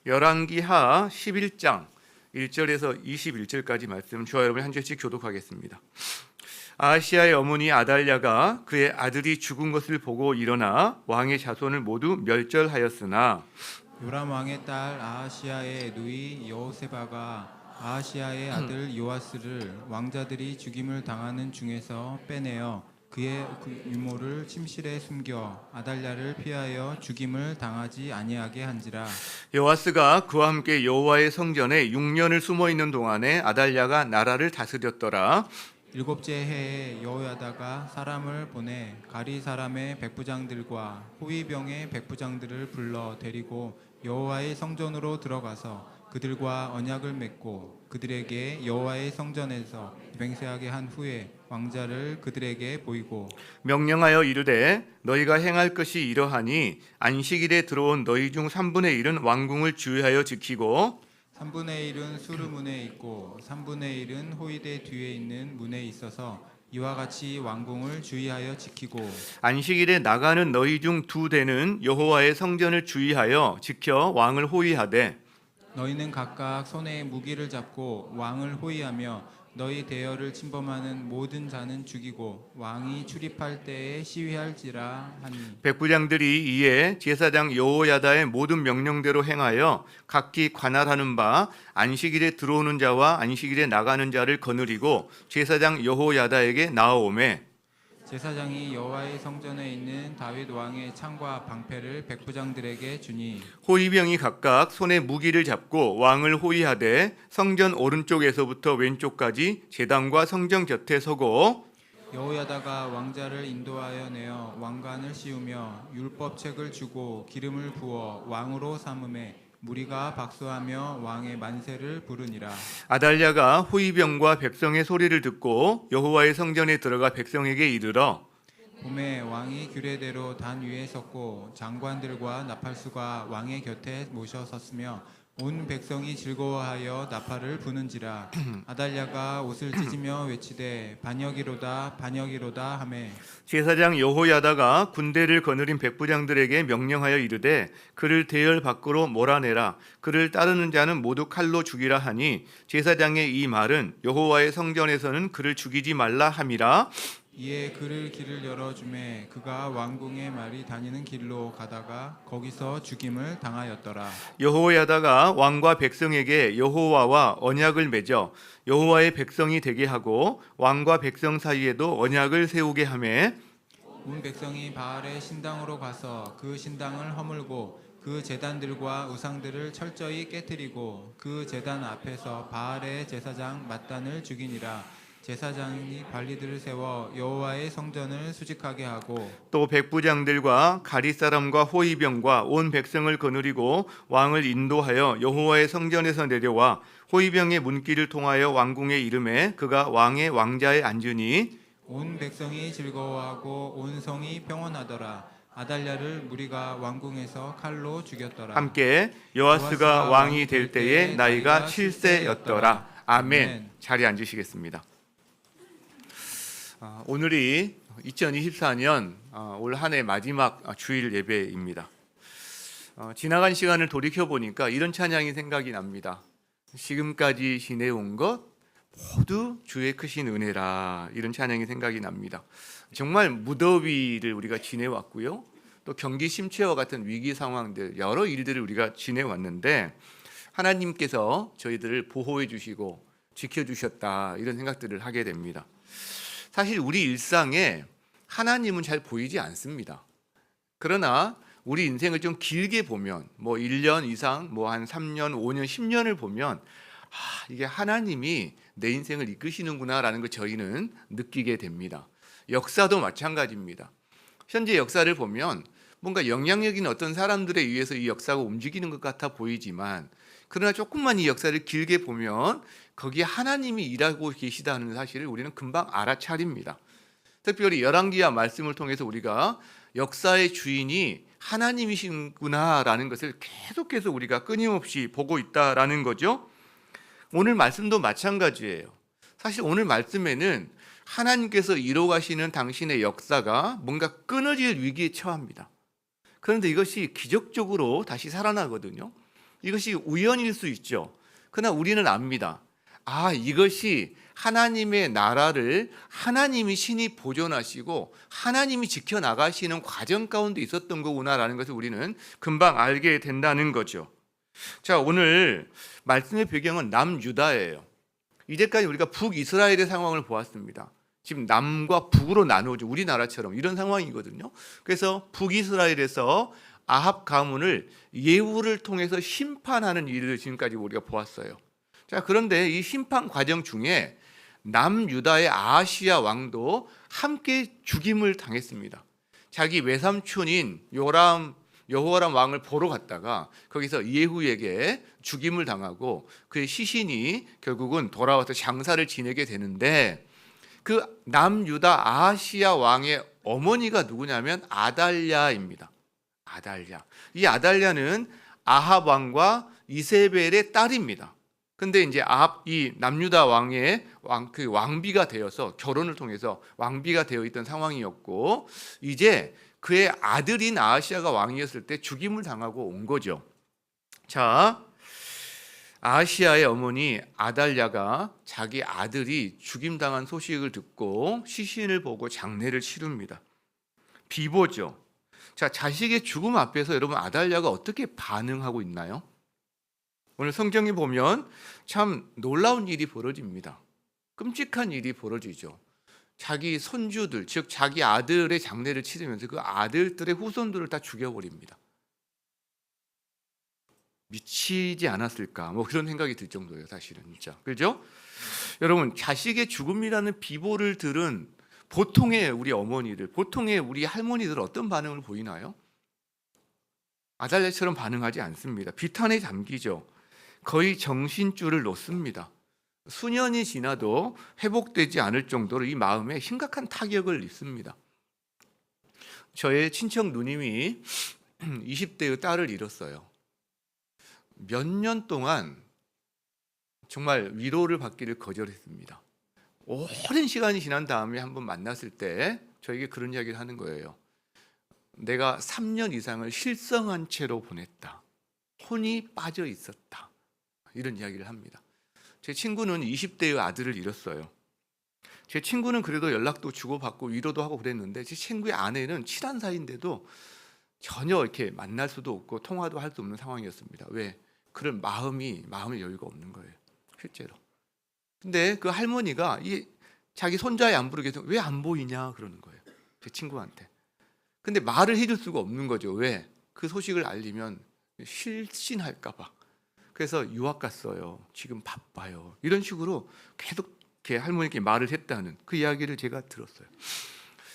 열왕기하 11장 1절에서 21절까지 말씀 저와 여러분 한 절씩 교독하겠습니다. 아하시아의 어머니 아달랴가 그의 아들이 죽은 것을 보고 일어나 왕의 자손을 모두 멸절하였으나 요람 왕의 딸 아하시아의 누이 여호세바가 아하시아의 아들 요아스를 왕자들이 죽임을 당하는 중에서 빼내어 그의 유모를 침실에 숨겨 아달랴를 피하여 죽임을 당하지 아니하게 한지라. 요아스가 그와 함께 여호와의 성전에 6년을 숨어 있는 동안에 아달랴가 나라를 다스렸더라. 일곱째 해에 여호야다가 사람을 보내 가리 사람의 백부장들과 호위병의 백부장들을 불러 데리고 여호와의 성전으로 들어가서 그들과 언약을 맺고 그들에게 여호와의 성전에서 맹세하게 한 후에 왕자를 그들에게 보이고 명령하여 이르되 너희가 행할 것이 이러하니 안식일에 들어온 너희 중 3분의 1은 왕궁을 주의하여 지키고 3분의 1은 수르문에 있고 3분의 1은 호위대 뒤에 있는 문에 있어서 이와 같이 왕궁을 주의하여 지키고 안식일에 나가는 너희 중 2대는 여호와의 성전을 주의하여 지켜 왕을 호위하되 너희는 각각 손에 무기를 잡고 왕을 호위하며 너희 대열을 침범하는 모든 자는 죽이고 왕이 출입할 때에 시위할지라 하니 백부장들이 이에 제사장 여호야다의 모든 명령대로 행하여 각기 관할하는 바 안식일에 들어오는 자와 안식일에 나가는 자를 거느리고 제사장 여호야다에게 나아오매 제사장이 여호와의 성전에 있는 다윗 왕의 창과 방패를 백부장들에게 주니 호위병이 각각 손에 무기를 잡고 왕을 호위하되 성전 오른쪽에서부터 왼쪽까지 제단과 성전 곁에 서고 여호야다가 왕자를 인도하여 내어 왕관을 씌우며 율법책을 주고 기름을 부어 왕으로 삼음에 무리가 박수하며 왕의 만세를 부르니라. 아달랴가 호위병과 백성의 소리를 듣고 여호와의 성전에 들어가 백성에게 이르러 봄에 왕이 규례대로 단 위에 섰고 장관들과 나팔수가 왕의 곁에 모셔 섰으며 온 백성이 즐거워하여 나팔을 부는지라. 아달랴가 옷을 찢으며 외치되 반역이로다 반역이로다 하매 제사장 여호야다가 군대를 거느린 백부장들에게 명령하여 이르되 그를 대열 밖으로 몰아내라 그를 따르는 자는 모두 칼로 죽이라 하니 제사장의 이 말은 여호와의 성전에서는 그를 죽이지 말라 함이라. 이에 그를 길을 열어주매 그가 왕궁의 말이 다니는 길로 가다가 거기서 죽임을 당하였더라. 여호야다가 왕과 백성에게 여호와와 언약을 맺어 여호와의 백성이 되게 하고 왕과 백성 사이에도 언약을 세우게 하매 온 백성이 바알의 신당으로 가서 그 신당을 허물고 그 제단들과 우상들을 철저히 깨뜨리고 그 제단 앞에서 바알의 제사장 맏단을 죽이니라. 제사장이 관리들을 세워 여호와의 성전을 수직하게 하고 또 백부장들과 가리 사람과 호위병과 온 백성을 거느리고 왕을 인도하여 여호와의 성전에서 내려와 호위병의 문길을 통하여 왕궁에 이르매 그가 왕의 왕자에 앉으니 온 백성이 즐거워하고 온 성이 평온하더라. 아달랴를 무리가 왕궁에서 칼로 죽였더라. 함께 요아스가 왕이 될 때에 나이가 7세였더라. 아멘. 자리에 앉으시겠습니다. 오늘이 2024년 올 한 해 마지막 주일 예배입니다. 지나간 시간을 돌이켜 보니까 이런 찬양이 생각이 납니다. 지금까지 지내온 것 모두 주의 크신 은혜라. 이런 찬양이 생각이 납니다. 정말 무더위를 우리가 지내왔고요. 또 경기 침체와 같은 위기 상황들 여러 일들을 우리가 지내왔는데 하나님께서 저희들을 보호해 주시고 지켜주셨다. 이런 생각들을 하게 됩니다. 사실 우리 일상에 하나님은 잘 보이지 않습니다. 그러나 우리 인생을 좀 길게 보면 뭐 1년 이상 뭐 한 3년, 5년, 10년을 보면 이게 하나님이 내 인생을 이끄시는구나라는 걸 저희는 느끼게 됩니다. 역사도 마찬가지입니다. 현재 역사를 보면 뭔가 영향력 있는 어떤 사람들에 의해서 이 역사가 움직이는 것 같아 보이지만 그러나 조금만 이 역사를 길게 보면 거기에 하나님이 일하고 계시다는 사실을 우리는 금방 알아차립니다. 특별히 열왕기하 말씀을 통해서 우리가 역사의 주인이 하나님이시구나라는 것을 계속해서 우리가 끊임없이 보고 있다라는 거죠. 오늘 말씀도 마찬가지예요. 사실 오늘 말씀에는 하나님께서 이뤄가시는 당신의 역사가 뭔가 끊어질 위기에 처합니다. 그런데 이것이 기적적으로 다시 살아나거든요. 이것이 우연일 수 있죠. 그러나 우리는 압니다. 이것이 하나님의 나라를 하나님이 신이 보존하시고 하나님이 지켜나가시는 과정 가운데 있었던 거구나라는 것을 우리는 금방 알게 된다는 거죠. 자, 오늘 말씀의 배경은 남유다예요. 이제까지 우리가 북이스라엘의 상황을 보았습니다. 지금 남과 북으로 나누어져 우리나라처럼 이런 상황이거든요. 그래서 북이스라엘에서 아합 가문을 예후를 통해서 심판하는 일을 지금까지 우리가 보았어요. 자, 그런데 이 심판 과정 중에 남유다의 아하시야 왕도 함께 죽임을 당했습니다. 자기 외삼촌인 여호와람 왕을 보러 갔다가 거기서 예후에게 죽임을 당하고 그의 시신이 결국은 돌아와서 장사를 지내게 되는데, 그 남유다 아하시야 왕의 어머니가 누구냐면 아달랴입니다. 아달랴. 이 아달랴는 아합 왕과 이세벨의 딸입니다. 근데 이제 이 남유다 왕의 왕비가 되어서 결혼을 통해서 왕비가 되어 있던 상황이었고, 이제 그의 아들인 아하시야가 왕이었을 때 죽임을 당하고 온 거죠. 자, 아하시야의 어머니 아달랴가 자기 아들이 죽임당한 소식을 듣고 시신을 보고 장례를 치릅니다. 비보죠. 자, 자식의 죽음 앞에서 여러분 아달랴가 어떻게 반응하고 있나요? 오늘 성경에 보면 참 놀라운 일이 벌어집니다. 끔찍한 일이 벌어지죠. 자기 손주들, 즉 자기 아들의 장례를 치르면서 그 아들들의 후손들을 다 죽여버립니다. 미치지 않았을까? 그런 생각이 들 정도예요, 사실은 진짜. 그렇죠? 여러분, 자식의 죽음이라는 비보를 들은 보통의 우리 어머니들, 보통의 우리 할머니들 어떤 반응을 보이나요? 아달랴처럼 반응하지 않습니다. 비탄에 잠기죠. 거의 정신줄을 놓습니다. 수년이 지나도 회복되지 않을 정도로 이 마음에 심각한 타격을 입습니다. 저의 친척 누님이 20대의 딸을 잃었어요. 몇 년 동안 정말 위로를 받기를 거절했습니다. 오랜 시간이 지난 다음에 한번 만났을 때 저에게 그런 이야기를 하는 거예요. 내가 3년 이상을 실성한 채로 보냈다. 혼이 빠져 있었다. 이런 이야기를 합니다. 제 친구는 20대의 아들을 잃었어요. 제 친구는 그래도 연락도 주고받고 위로도 하고 그랬는데, 제 친구의 아내는 친한 사이인데도 전혀 이렇게 만날 수도 없고 통화도 할 수 없는 상황이었습니다. 왜? 그런 마음의 여유가 없는 거예요, 실제로. 근데 그 할머니가 자기 손자의 안부를 계속 왜 안 보이냐 그러는 거예요, 제 친구한테. 근데 말을 해줄 수가 없는 거죠. 왜? 그 소식을 알리면 실신할까 봐. 그래서 유학 갔어요. 지금 바빠요. 이런 식으로 계속 이렇게 할머니께 말을 했다는 그 이야기를 제가 들었어요.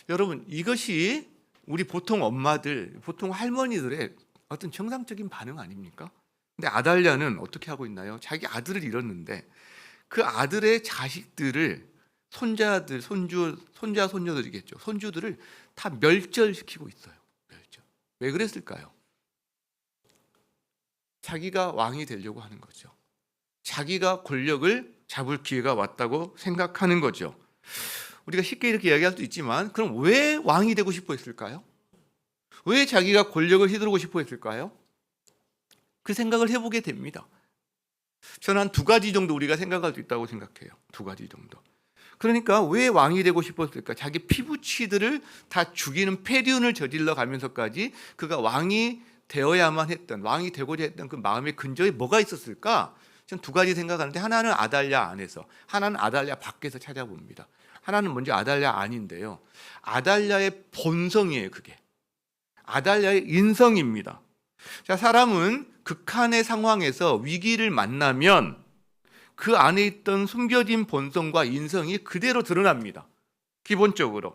여러분, 이것이 우리 보통 엄마들, 보통 할머니들의 어떤 정상적인 반응 아닙니까? 근데 아달랴는 어떻게 하고 있나요? 자기 아들을 잃었는데 그 아들의 자식들을, 손자들, 손자, 손녀들이겠죠. 손주들을 다 멸절시키고 있어요. 멸절. 왜 그랬을까요? 자기가 왕이 되려고 하는 거죠. 자기가 권력을 잡을 기회가 왔다고 생각하는 거죠. 우리가 쉽게 이렇게 이야기할 수도 있지만, 그럼 왜 왕이 되고 싶어 했을까요? 왜 자기가 권력을 휘두르고 싶어 했을까요? 그 생각을 해보게 됩니다. 저는 한 2가지 정도 우리가 생각할 수 있다고 생각해요. 2가지 정도. 그러니까 왜 왕이 되고 싶었을까? 자기 피부치들을 다 죽이는 폐륜을 저질러 가면서까지 그가 왕이 되어야만 했던, 왕이 되고자 했던 그 마음의 근저에 뭐가 있었을까? 저는 2가지 생각하는데, 하나는 아달랴 안에서, 하나는 아달랴 밖에서 찾아봅니다. 하나는 먼저 아달랴 안인데요. 아달랴의 본성이에요, 그게. 아달랴의 인성입니다. 자, 사람은 극한의 상황에서 위기를 만나면 그 안에 있던 숨겨진 본성과 인성이 그대로 드러납니다. 기본적으로.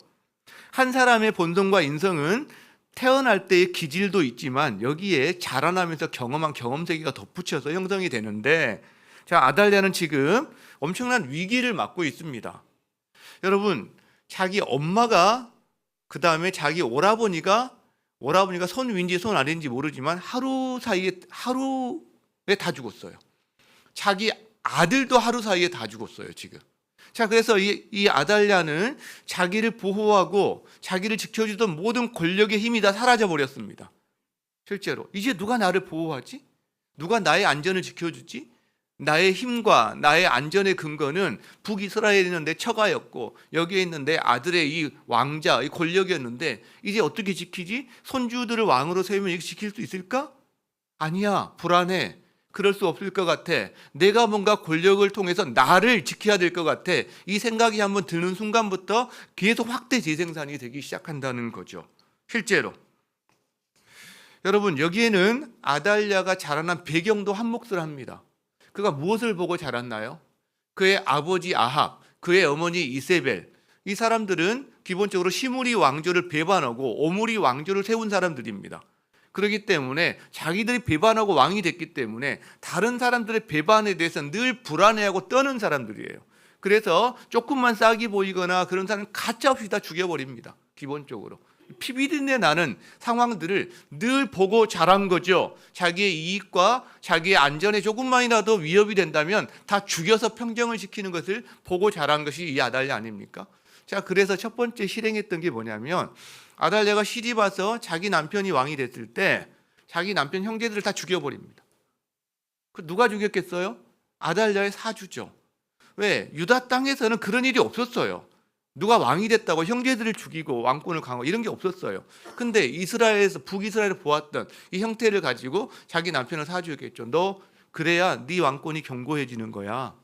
한 사람의 본성과 인성은 태어날 때의 기질도 있지만 여기에 자라나면서 경험한 경험 세계가 덧붙여서 형성이 되는데, 자, 아달랴는 지금 엄청난 위기를 맞고 있습니다. 여러분, 자기 엄마가, 그 다음에 자기 오라버니가 손 위인지 손 아래인지 모르지만 하루에 다 죽었어요. 자기 아들도 하루 사이에 다 죽었어요, 지금. 자, 그래서 이 아달랴는 자기를 보호하고 자기를 지켜주던 모든 권력의 힘이 다 사라져 버렸습니다. 실제로 이제 누가 나를 보호하지? 누가 나의 안전을 지켜주지? 나의 힘과 나의 안전의 근거는 북이스라엘에 있는 내 처가였고 여기에 있는 내 아들의 이 왕자, 이 권력이었는데 이제 어떻게 지키지? 손주들을 왕으로 세우면 이거 지킬 수 있을까? 아니야, 불안해. 그럴 수 없을 것 같아. 내가 뭔가 권력을 통해서 나를 지켜야 될 것 같아. 이 생각이 한번 드는 순간부터 계속 확대 재생산이 되기 시작한다는 거죠. 실제로. 여러분, 여기에는 아달랴가 자라난 배경도 한몫을 합니다. 그가 무엇을 보고 자랐나요? 그의 아버지 아합, 그의 어머니 이세벨. 이 사람들은 기본적으로 시므리 왕조를 배반하고 오므리 왕조를 세운 사람들입니다. 그렇기 때문에 자기들이 배반하고 왕이 됐기 때문에 다른 사람들의 배반에 대해서 늘 불안해하고 떠는 사람들이에요. 그래서 조금만 싹이 보이거나 그런 사람은 가짜없이 다 죽여버립니다. 기본적으로. 피비린내 나는 상황들을 늘 보고 자란 거죠. 자기의 이익과 자기의 안전에 조금만이라도 위협이 된다면 다 죽여서 평정을 시키는 것을 보고 자란 것이 이 아달랴 아닙니까? 자, 그래서 첫 번째 실행했던 게 뭐냐면 아달랴가 시집 와서 자기 남편이 왕이 됐을 때 자기 남편 형제들을 다 죽여버립니다. 그 누가 죽였겠어요? 아달랴의 사주죠. 왜? 유다 땅에서는 그런 일이 없었어요. 누가 왕이 됐다고 형제들을 죽이고 왕권을 강화하고 이런 게 없었어요. 근데 이스라엘에서 북이스라엘을 보았던 이 형태를 가지고 자기 남편을 사주했겠죠. 너 그래야 네 왕권이 견고해지는 거야.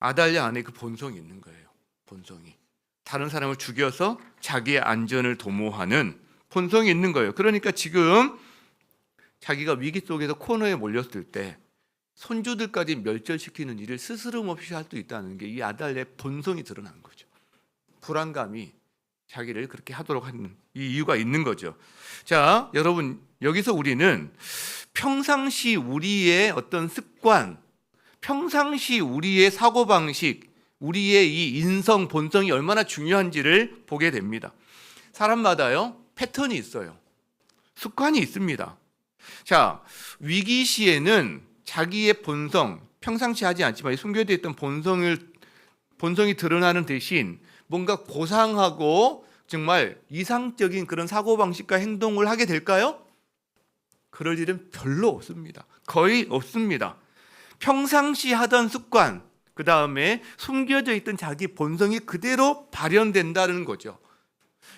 아달랴 안에 그 본성이 있는 거예요. 본성이. 다른 사람을 죽여서 자기의 안전을 도모하는 본성이 있는 거예요. 그러니까 지금 자기가 위기 속에서 코너에 몰렸을 때 손주들까지 멸절시키는 일을 스스럼 없이 할 수 있다는 게 이 아달랴의 본성이 드러난 거죠. 불안감이 자기를 그렇게 하도록 하는 이 이유가 있는 거죠. 자, 여러분, 여기서 우리는 평상시 우리의 어떤 습관, 평상시 우리의 사고방식, 우리의 이 인성, 본성이 얼마나 중요한지를 보게 됩니다. 사람마다요, 패턴이 있어요. 습관이 있습니다. 자, 위기 시에는 자기의 본성, 평상시 하지 않지만 숨겨져 있던 본성이 드러나는 대신 뭔가 고상하고 정말 이상적인 그런 사고방식과 행동을 하게 될까요? 그럴 일은 별로 없습니다. 거의 없습니다. 평상시 하던 습관, 그 다음에 숨겨져 있던 자기 본성이 그대로 발현된다는 거죠.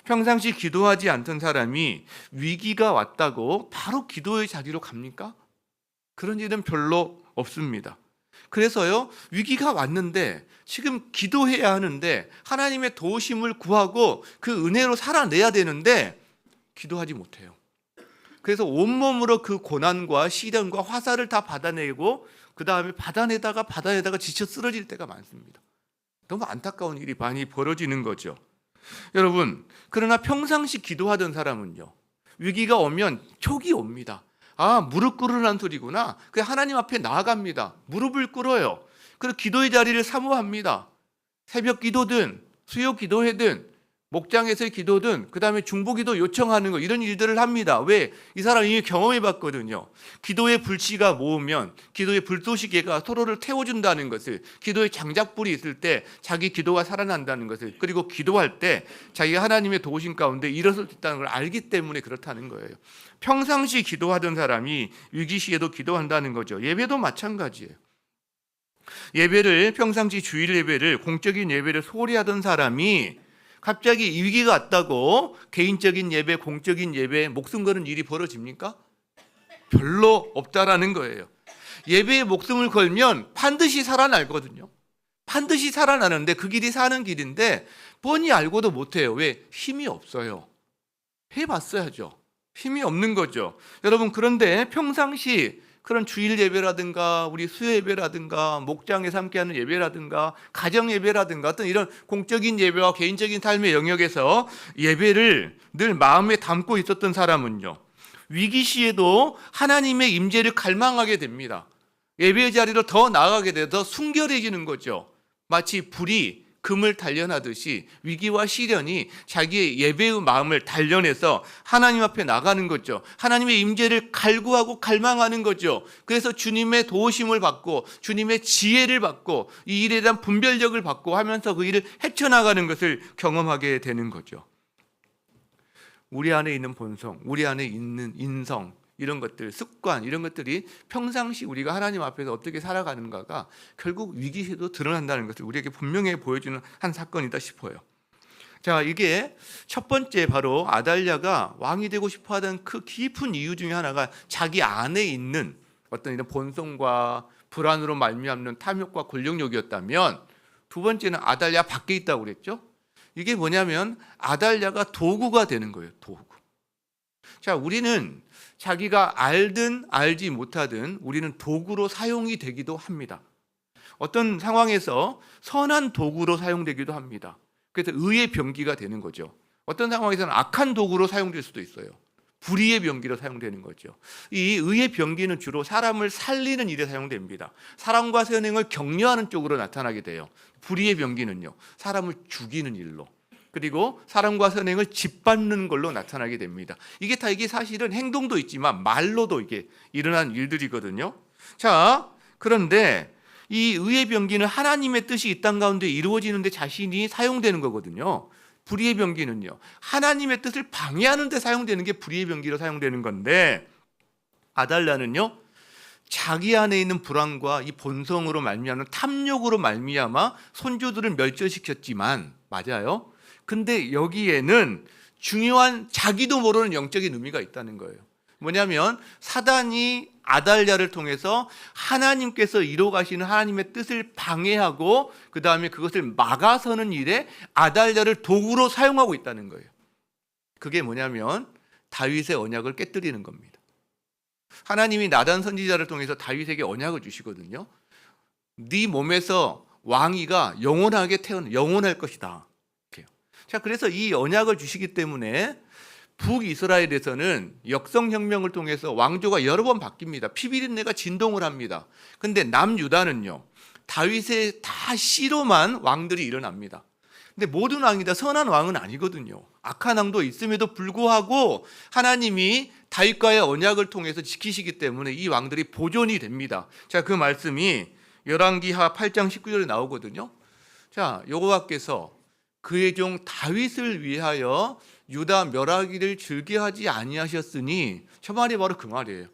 평상시 기도하지 않던 사람이 위기가 왔다고 바로 기도의 자리로 갑니까? 그런 일은 별로 없습니다. 그래서요, 위기가 왔는데 지금 기도해야 하는데 하나님의 도우심을 구하고 그 은혜로 살아내야 되는데 기도하지 못해요. 그래서 온몸으로 그 고난과 시련과 화살을 다 받아내고 그 다음에 받아내다가 지쳐 쓰러질 때가 많습니다. 너무 안타까운 일이 많이 벌어지는 거죠. 여러분, 그러나 평상시 기도하던 사람은요, 위기가 오면 촉이 옵니다. 아, 무릎 꿇으라는 소리구나. 그냥 하나님 앞에 나아갑니다. 무릎을 꿇어요. 그리고 기도의 자리를 사모합니다. 새벽 기도든 수요 기도회든 목장에서의 기도든 그 다음에 중보기도 요청하는 거, 이런 일들을 합니다. 왜? 이 사람이 이미 경험해 봤거든요. 기도의 불씨가 모으면 기도의 불쏘시개가 서로를 태워준다는 것을, 기도의 장작불이 있을 때 자기 기도가 살아난다는 것을, 그리고 기도할 때 자기가 하나님의 도우심 가운데 일어설 수 있다는 걸 알기 때문에 그렇다는 거예요. 평상시 기도하던 사람이 위기 시에도 기도한다는 거죠. 예배도 마찬가지예요. 예배를, 평상시 주일 예배를, 공적인 예배를 소홀히 하던 사람이 갑자기 위기가 왔다고 개인적인 예배, 공적인 예배에 목숨 거는 일이 벌어집니까? 별로 없다라는 거예요. 예배에 목숨을 걸면 반드시 살아나거든요. 반드시 살아나는데 그 길이 사는 길인데 뻔히 알고도 못해요. 왜? 힘이 없어요. 해봤어야죠. 힘이 없는 거죠. 여러분, 그런데 평상시 그런 주일 예배라든가 우리 수요 예배라든가 목장에서 함께하는 예배라든가 가정 예배라든가 어떤 이런 공적인 예배와 개인적인 삶의 영역에서 예배를 늘 마음에 담고 있었던 사람은요, 위기 시에도 하나님의 임재를 갈망하게 됩니다. 예배의 자리로 더 나아가게 돼서 더 순결해지는 거죠. 마치 불이 금을 단련하듯이 위기와 시련이 자기의 예배의 마음을 단련해서 하나님 앞에 나가는 거죠. 하나님의 임재를 갈구하고 갈망하는 거죠. 그래서 주님의 도우심을 받고 주님의 지혜를 받고 이 일에 대한 분별력을 받고 하면서 그 일을 헤쳐나가는 것을 경험하게 되는 거죠. 우리 안에 있는 본성, 우리 안에 있는 인성, 이런 것들, 습관 이런 것들이 평상시 우리가 하나님 앞에서 어떻게 살아가는가가 결국 위기에도 드러난다는 것을 우리에게 분명히 보여주는 한 사건이다 싶어요. 자, 이게 첫 번째 바로 아달랴가 왕이 되고 싶어하던 그 깊은 이유 중에 하나가 자기 안에 있는 어떤 이런 본성과 불안으로 말미암는 탐욕과 권력욕이었다면, 두 번째는 아달랴 밖에 있다고 그랬죠. 이게 뭐냐면 아달랴가 도구가 되는 거예요. 도구. 자, 우리는 자기가 알든 알지 못하든 우리는 도구로 사용이 되기도 합니다. 어떤 상황에서 선한 도구로 사용되기도 합니다. 그래서 의의 병기가 되는 거죠. 어떤 상황에서는 악한 도구로 사용될 수도 있어요. 불의의 병기로 사용되는 거죠. 이 의의 병기는 주로 사람을 살리는 일에 사용됩니다. 사랑과 선행을 격려하는 쪽으로 나타나게 돼요. 불의의 병기는요, 사람을 죽이는 일로, 그리고 사랑과 선행을 짓밟는 걸로 나타나게 됩니다. 이게 사실은 행동도 있지만 말로도 이게 일어난 일들이거든요. 자, 그런데 이 의의 병기는 하나님의 뜻이 이 땅 가운데 이루어지는데 자신이 사용되는 거거든요. 불의의 병기는요, 하나님의 뜻을 방해하는 데 사용되는 게 불의의 병기로 사용되는 건데, 아달랴는요, 자기 안에 있는 불안과 이 본성으로 말미암는 탐욕으로 말미암아 손주들을 멸절시켰지만, 맞아요. 근데 여기에는 중요한 자기도 모르는 영적인 의미가 있다는 거예요. 뭐냐면 사단이 아달랴를 통해서 하나님께서 이루어 가시는 하나님의 뜻을 방해하고 그 다음에 그것을 막아서는 일에 아달랴를 도구로 사용하고 있다는 거예요. 그게 뭐냐면 다윗의 언약을 깨뜨리는 겁니다. 하나님이 나단 선지자를 통해서 다윗에게 언약을 주시거든요. 네 몸에서 왕위가 영원할 것이다. 자, 그래서 이 언약을 주시기 때문에 북이스라엘에서는 역성혁명을 통해서 왕조가 여러 번 바뀝니다. 피비린내가 진동을 합니다. 근데 남유다는요, 다윗의 다 씨로만 왕들이 일어납니다. 근데 모든 왕이 다 선한 왕은 아니거든요. 악한 왕도 있음에도 불구하고 하나님이 다윗과의 언약을 통해서 지키시기 때문에 이 왕들이 보존이 됩니다. 자, 그 말씀이 열왕기하 8장 19절에 나오거든요. 자, 여호와께서 그의 종 다윗을 위하여 유다 멸하기를 즐겨하지 아니하셨으니, 저 말이 바로 그 말이에요.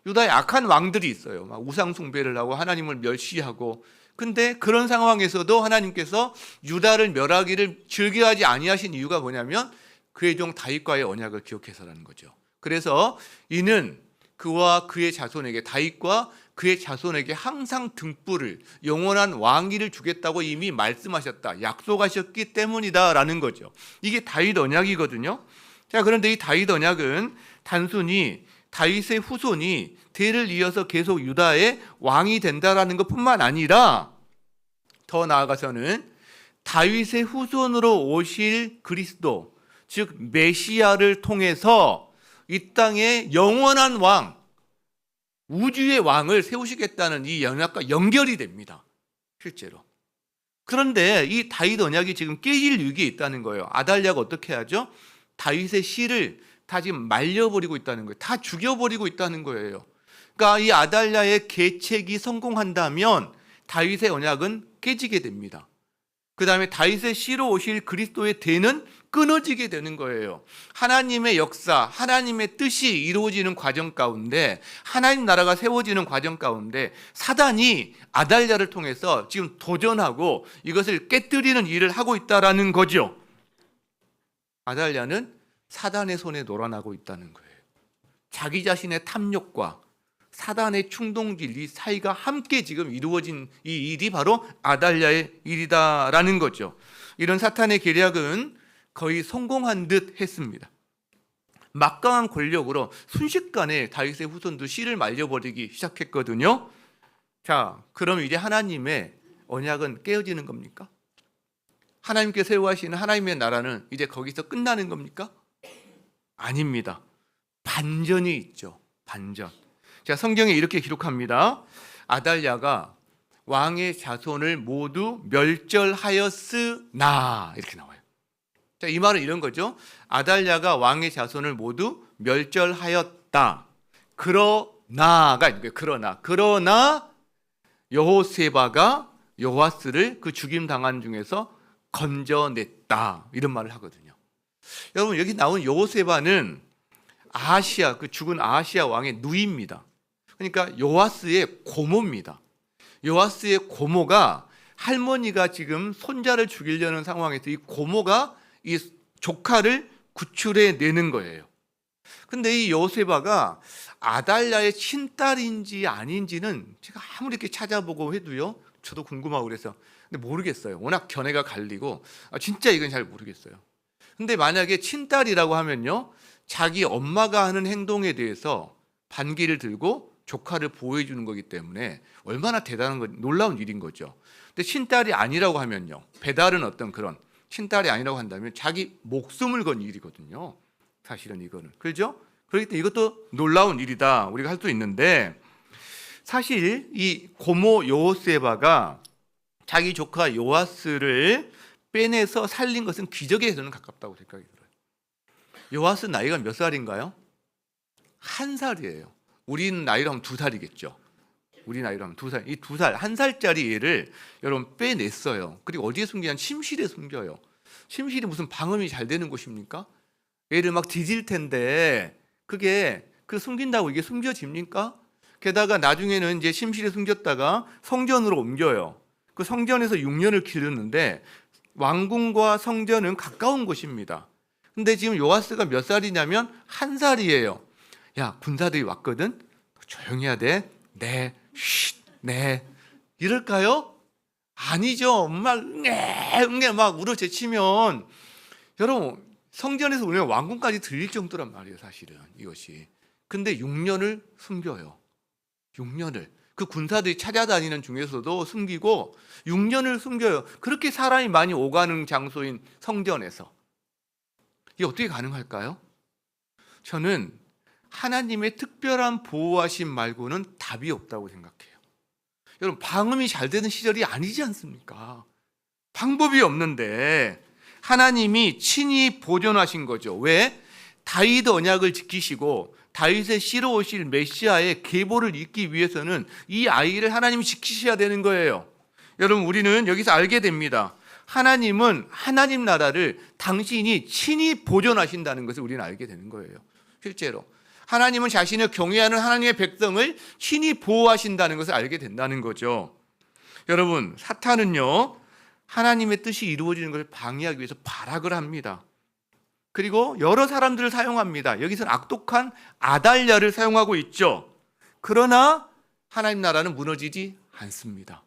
유다에 악한 왕들이 있어요. 막 우상 숭배를 하고 하나님을 멸시하고. 근데 그런 상황에서도 하나님께서 유다를 멸하기를 즐겨하지 아니하신 이유가 뭐냐면 그의 종 다윗과의 언약을 기억해서라는 거죠. 그래서 이는 그와 그의 자손에게, 다윗과 그의 자손에게 항상 등불을, 영원한 왕위를 주겠다고 이미 말씀하셨다, 약속하셨기 때문이다라는 거죠. 이게 다윗 언약이거든요. 자, 그런데 이 다윗 언약은 단순히 다윗의 후손이 대를 이어서 계속 유다의 왕이 된다라는 것뿐만 아니라 더 나아가서는 다윗의 후손으로 오실 그리스도, 즉 메시아를 통해서 이 땅에 영원한 왕, 우주의 왕을 세우시겠다는 이 언약과 연결이 됩니다. 실제로. 그런데 이 다윗 언약이 지금 깨질 위기에 있다는 거예요. 아달랴가 어떻게 하죠? 다윗의 씨를 다 지금 말려버리고 있다는 거예요. 다 죽여버리고 있다는 거예요. 그러니까 이 아달랴의 계책이 성공한다면 다윗의 언약은 깨지게 됩니다. 그 다음에 다윗의 씨로 오실 그리스도의 대는 끊어지게 되는 거예요. 하나님의 역사, 하나님의 뜻이 이루어지는 과정 가운데, 하나님 나라가 세워지는 과정 가운데 사단이 아달랴를 통해서 지금 도전하고 이것을 깨뜨리는 일을 하고 있다라는 거죠. 아달랴는 사단의 손에 놀아나고 있다는 거예요. 자기 자신의 탐욕과 사단의 충동질, 이 사이가 함께 지금 이루어진 이 일이 바로 아달랴의 일이다라는 거죠. 이런 사탄의 계략은 거의 성공한 듯 했습니다. 막강한 권력으로 순식간에 다윗의 후손도 씨를 말려버리기 시작했거든요. 자, 그럼 이제 하나님의 언약은 깨어지는 겁니까? 하나님께 세워하시는 하나님의 나라는 이제 거기서 끝나는 겁니까? 아닙니다. 반전이 있죠. 반전. 자, 성경에 이렇게 기록합니다. 아달랴가 왕의 자손을 모두 멸절하였으나, 이렇게 나와요. 자, 이 말은 이런 거죠. 아달랴가 왕의 자손을 모두 멸절하였다. 그러나가 있는 거예요. 그러나 여호세바가 요아스를 그 죽임 당한 중에서 건져냈다. 이런 말을 하거든요. 여러분, 여기 나온 여호세바는 아하시아, 그 죽은 아하시아 왕의 누이입니다. 그러니까 요아스의 고모입니다. 요아스의 고모가, 할머니가 지금 손자를 죽이려는 상황에서 이 고모가 이 조카를 구출해 내는 거예요. 근데 이 여호세바가 아달랴의 친딸인지 아닌지는 제가 아무리 이렇게 찾아보고 해도요, 저도 궁금하고 그래서 근데 모르겠어요. 워낙 견해가 갈리고 진짜 이건 잘 모르겠어요. 근데 만약에 친딸이라고 하면요, 자기 엄마가 하는 행동에 대해서 반기를 들고 조카를 보호해 주는 거기 때문에 얼마나 대단한 거, 놀라운 일인 거죠. 근데 친딸이 아니라고 하면요, 배달은 어떤 그런 친딸이 아니라고 한다면 자기 목숨을 건 일이거든요. 사실은 이거는, 그렇죠? 그렇기 때문에 이것도 놀라운 일이다 우리가 할 수 있는데, 사실 이 고모 여호세바가 자기 조카 요아스를 빼내서 살린 것은 기적에 저는 가깝다고 생각이 들어요. 요아스 나이가 몇 살인가요? 1살이에요. 우리 나이로 하면 2살이겠죠. 우리 나이로 하면 2살. 이 2살, 1살짜리 애를 여러분 빼냈어요. 그리고 어디에 숨기냐면 침실에 숨겨요. 침실이 무슨 방음이 잘 되는 곳입니까? 애를 막 뒤질 텐데 그게 그 숨긴다고 이게 숨겨집니까? 게다가 나중에는 이제 침실에 숨겼다가 성전으로 옮겨요. 그 성전에서 6년을 기르는데 왕궁과 성전은 가까운 곳입니다. 근데 지금 요아스가 몇 살이냐면 1살이에요. 야, 군사들이 왔거든? 조용히 해야 돼. 네, 쉿, 네. 이럴까요? 아니죠. 막 응애 막 울어제치면 여러분 성전에서 울면 왕궁까지 들릴 정도란 말이에요, 사실은 이것이. 근데 6년을 숨겨요. 6년을. 그 군사들이 찾아다니는 중에서도 숨기고 6년을 숨겨요. 그렇게 사람이 많이 오가는 장소인 성전에서. 이게 어떻게 가능할까요? 저는 하나님의 특별한 보호하심 말고는 답이 없다고 생각해요. 여러분, 방음이 잘 되는 시절이 아니지 않습니까? 방법이 없는데 하나님이 친히 보존하신 거죠. 왜? 다윗 언약을 지키시고 다윗의 씨로 오실 메시아의 계보를 잇기 위해서는 이 아이를 하나님이 지키셔야 되는 거예요. 여러분, 우리는 여기서 알게 됩니다. 하나님은 하나님 나라를 당신이 친히 보존하신다는 것을 우리는 알게 되는 거예요. 실제로 하나님은 자신을 경외하는 하나님의 백성을 친히 보호하신다는 것을 알게 된다는 거죠. 여러분, 사탄은요, 하나님의 뜻이 이루어지는 것을 방해하기 위해서 발악을 합니다. 그리고 여러 사람들을 사용합니다. 여기서는 악독한 아달랴를 사용하고 있죠. 그러나 하나님 나라는 무너지지 않습니다.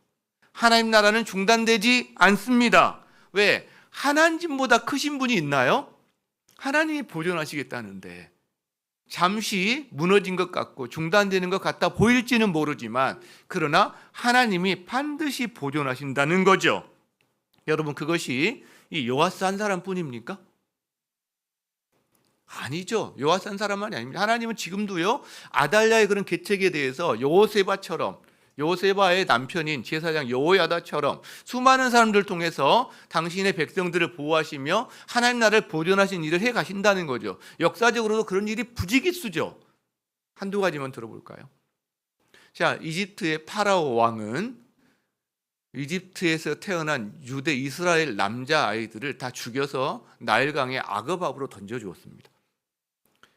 하나님 나라는 중단되지 않습니다. 왜? 하나님보다 크신 분이 있나요? 하나님이 보존하시겠다는데 잠시 무너진 것 같고 중단되는 것 같다 보일지는 모르지만 그러나 하나님이 반드시 보존하신다는 거죠. 여러분, 그것이 이 요아스 한 사람뿐입니까? 아니죠. 요아스 한 사람만이 아닙니다. 하나님은 지금도요, 아달랴의 그런 계책에 대해서 여호세바처럼, 여호세바의 남편인 제사장 여호야다처럼 수많은 사람들을 통해서 당신의 백성들을 보호하시며 하나님 나라를 보존하신 일을 해 가신다는 거죠. 역사적으로도 그런 일이 부지기수죠. 한두 가지만 들어볼까요? 자, 이집트의 파라오 왕은 이집트에서 태어난 유대 이스라엘 남자 아이들을 다 죽여서 나일강에 아그밥으로 던져주었습니다.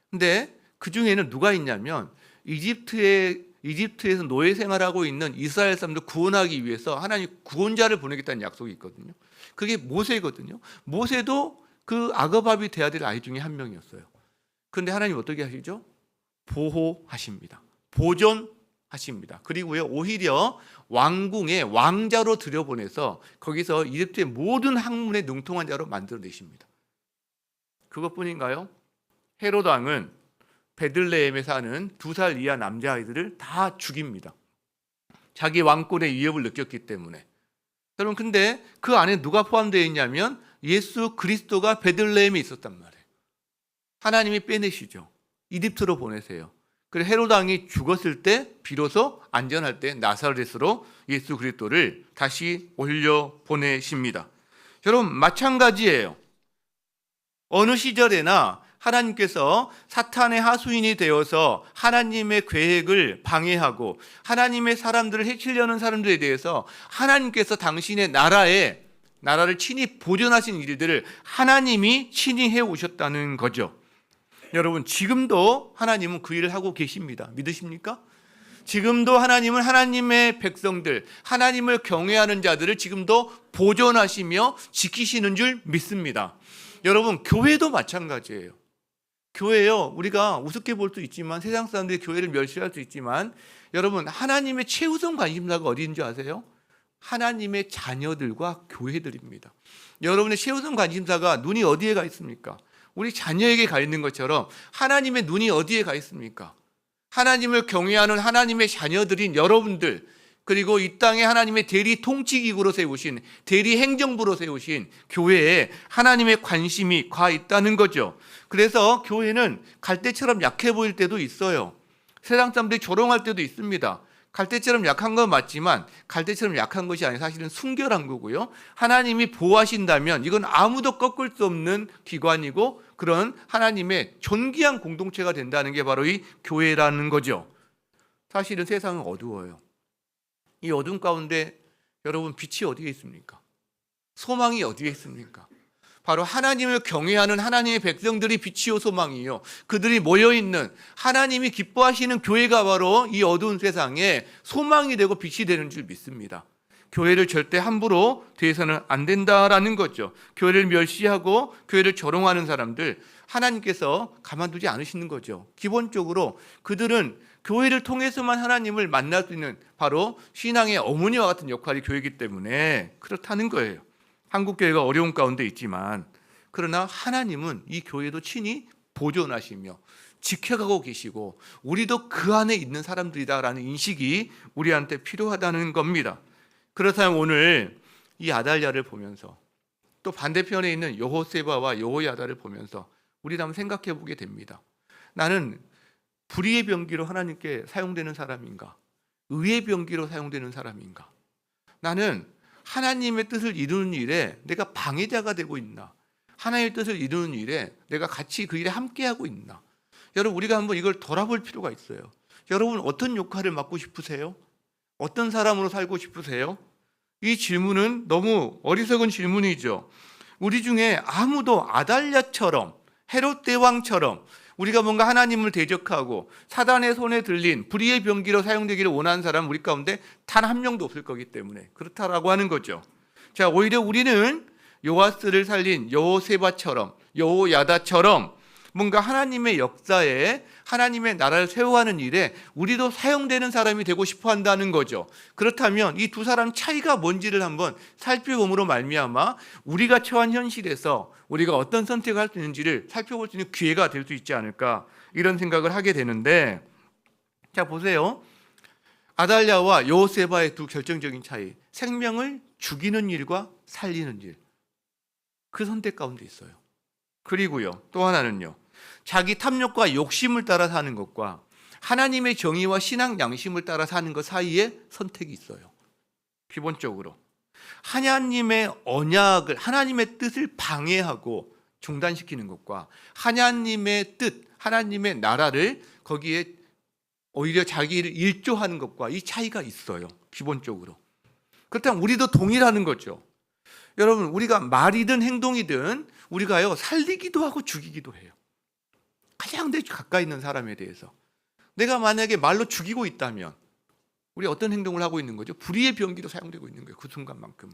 근데 그 중에는 누가 있냐면 이집트에서 노예 생활하고 있는 이스라엘 사람들 구원하기 위해서 하나님 구원자를 보내겠다는 약속이 있거든요. 그게 모세거든요. 모세도 그 아그밥이 돼야 될 아이 중에 한 명이었어요. 그런데 하나님 어떻게 하시죠? 보호하십니다. 보존하십니다. 그리고요, 오히려 왕궁에 왕자로 들여보내서 거기서 이집트의 모든 학문에 능통한 자로 만들어내십니다. 그것뿐인가요? 헤롯 왕은 베들레헴에 사는 2살 이하 남자아이들을 다 죽입니다. 자기 왕권의 위협을 느꼈기 때문에. 여러분, 근데 그 안에 누가 포함되어 있냐면 예수 그리스도가 베들레헴에 있었단 말이에요. 하나님이 빼내시죠. 이집트로 보내세요. 그래서 헤롯 왕이 죽었을 때 비로소 안전할 때 나사렛으로 예수 그리스도를 다시 올려 보내십니다. 여러분, 마찬가지예요. 어느 시절에나 하나님께서 사탄의 하수인이 되어서 하나님의 계획을 방해하고 하나님의 사람들을 해치려는 사람들에 대해서 하나님께서 당신의 나라를 친히 보존하신 일들을 하나님이 친히 해오셨다는 거죠. 여러분, 지금도 하나님은 그 일을 하고 계십니다. 믿으십니까? 지금도 하나님은 하나님의 백성들, 하나님을 경외하는 자들을 지금도 보존하시며 지키시는 줄 믿습니다. 여러분, 교회도 마찬가지예요. 교회요, 우리가 우습게 볼 수 있지만, 세상 사람들이 교회를 멸시할 수 있지만, 여러분, 하나님의 최우선 관심사가 어디인 줄 아세요? 하나님의 자녀들과 교회들입니다. 여러분의 최우선 관심사가 눈이 어디에 가 있습니까? 우리 자녀에게 가 있는 것처럼 하나님의 눈이 어디에 가 있습니까? 하나님을 경외하는 하나님의 자녀들인 여러분들, 그리고 이 땅에 하나님의 대리 통치기구로 세우신, 대리 행정부로 세우신 교회에 하나님의 관심이 가 있다는 거죠. 그래서 교회는 갈대처럼 약해 보일 때도 있어요. 세상 사람들이 조롱할 때도 있습니다. 갈대처럼 약한 건 맞지만 갈대처럼 약한 것이 아니라 사실은 순결한 거고요. 하나님이 보호하신다면 이건 아무도 꺾을 수 없는 기관이고 그런 하나님의 존귀한 공동체가 된다는 게 바로 이 교회라는 거죠. 사실은 세상은 어두워요. 이 어둠 가운데 여러분, 빛이 어디에 있습니까? 소망이 어디에 있습니까? 바로 하나님을 경외하는 하나님의 백성들이 빛이요 소망이요, 그들이 모여있는 하나님이 기뻐하시는 교회가 바로 이 어두운 세상에 소망이 되고 빛이 되는 줄 믿습니다. 교회를 절대 함부로 대해서는 안 된다라는 거죠. 교회를 멸시하고 교회를 조롱하는 사람들, 하나님께서 가만두지 않으시는 거죠. 기본적으로 그들은 교회를 통해서만 하나님을 만날 수 있는 바로 신앙의 어머니와 같은 역할이 교회이기 때문에 그렇다는 거예요. 한국 교회가 어려운 가운데 있지만, 그러나 하나님은 이 교회도 친히 보존하시며 지켜가고 계시고 우리도 그 안에 있는 사람들이다라는 인식이 우리한테 필요하다는 겁니다. 그렇다면 오늘 이 아달랴를 보면서 또 반대편에 있는 여호세바와 여호야다를 보면서 우리는 한번 생각해 보게 됩니다. 나는 불의의 병기로 하나님께 사용되는 사람인가? 의의 병기로 사용되는 사람인가? 나는 하나님의 뜻을 이루는 일에 내가 방해자가 되고 있나? 하나님의 뜻을 이루는 일에 내가 같이 그 일에 함께하고 있나? 여러분, 우리가 한번 이걸 돌아볼 필요가 있어요. 여러분, 어떤 역할을 맡고 싶으세요? 어떤 사람으로 살고 싶으세요? 이 질문은 너무 어리석은 질문이죠. 우리 중에 아무도 아달랴처럼, 헤롯 대왕처럼 우리가 뭔가 하나님을 대적하고 사단의 손에 들린 불의의 병기로 사용되기를 원하는 사람은 우리 가운데 단 한 명도 없을 거기 때문에 그렇다라고 하는 거죠. 자, 오히려 우리는 요아스를 살린 여호세바처럼, 여호야다처럼 뭔가 하나님의 역사에 하나님의 나라를 세워가는 일에 우리도 사용되는 사람이 되고 싶어 한다는 거죠. 그렇다면 이 두 사람 차이가 뭔지를 한번 살펴봄으로 말미암아 우리가 처한 현실에서 우리가 어떤 선택을 할 수 있는지를 살펴볼 수 있는 기회가 될 수 있지 않을까, 이런 생각을 하게 되는데, 자 보세요. 아달랴와 여호세바의 두 결정적인 차이, 생명을 죽이는 일과 살리는 일, 그 선택 가운데 있어요. 그리고요, 또 하나는요, 자기 탐욕과 욕심을 따라 사는 것과 하나님의 정의와 신앙 양심을 따라 사는 것 사이에 선택이 있어요. 기본적으로 하나님의 언약을, 하나님의 뜻을 방해하고 중단시키는 것과 하나님의 뜻, 하나님의 나라를 거기에 오히려 자기를 일조하는 것과 이 차이가 있어요. 기본적으로. 그렇다면 우리도 동일하는 거죠. 여러분, 우리가 말이든 행동이든 우리가요, 살리기도 하고 죽이기도 해요. 가장 내 가까이 있는 사람에 대해서 내가 만약에 말로 죽이고 있다면 우리 어떤 행동을 하고 있는 거죠? 불의의 병기로 사용되고 있는 거예요. 그 순간만큼.